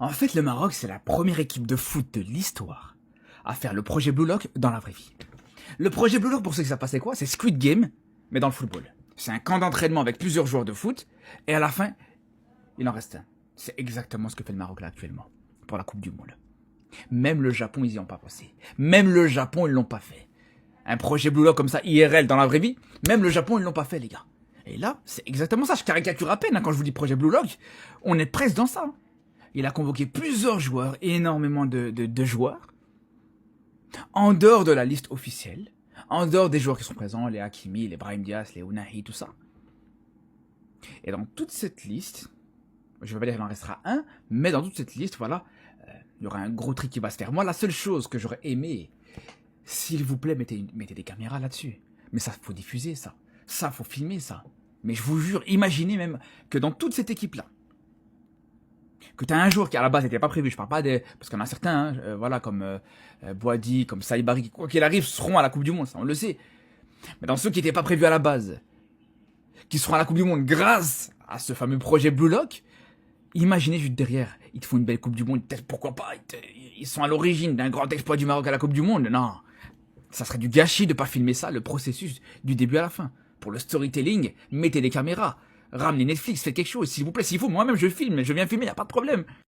En fait, le Maroc, c'est la première équipe de foot de l'histoire à faire le projet Blue Lock dans la vraie vie. Le projet Blue Lock, pour ceux qui savent pas c'est quoi, c'est Squid Game, mais dans le football. C'est un camp d'entraînement avec plusieurs joueurs de foot, et à la fin, il en reste un. C'est exactement ce que fait le Maroc là actuellement, pour la Coupe du Monde. Même le Japon, ils y ont pas passé. Même le Japon, ils l'ont pas fait. Un projet Blue Lock comme ça, IRL, dans la vraie vie, même le Japon, ils l'ont pas fait, les gars. Et là, c'est exactement ça. Je caricature à peine quand je vous dis projet Blue Lock. On est presque dans ça. Il a convoqué plusieurs joueurs, énormément de joueurs, en dehors de la liste officielle, en dehors des joueurs qui sont présents, les Hakimi, les Brahim Diaz, les Ounahi, tout ça. Et dans toute cette liste, je ne vais pas dire qu'il en restera un, mais dans toute cette liste, voilà, il y aura un gros trick qui va se faire. Moi, la seule chose que j'aurais aimé, s'il vous plaît, mettez des caméras là-dessus. Mais ça, faut diffuser ça. Ça, faut filmer ça. Mais je vous jure, imaginez même que dans toute cette équipe-là, que tu as un joueur qui à la base n'était pas prévu, je parle pas des... Parce qu'il y en a certains, hein, voilà, comme Boadi, comme Saïbari, quoi qu'il arrive, seront à la Coupe du Monde, ça on le sait. Mais dans ceux qui n'étaient pas prévus à la base, qui seront à la Coupe du Monde grâce à ce fameux projet Blue Lock, imaginez juste derrière, ils te font une belle Coupe du Monde, peut-être pourquoi pas, ils sont à l'origine d'un grand exploit du Maroc à la Coupe du Monde, non. Ça serait du gâchis de pas filmer ça, le processus du début à la fin. Pour le storytelling, mettez des caméras, ramenez Netflix, faites quelque chose, s'il vous plaît, s'il faut, moi-même je filme, je viens filmer, y a pas de problème.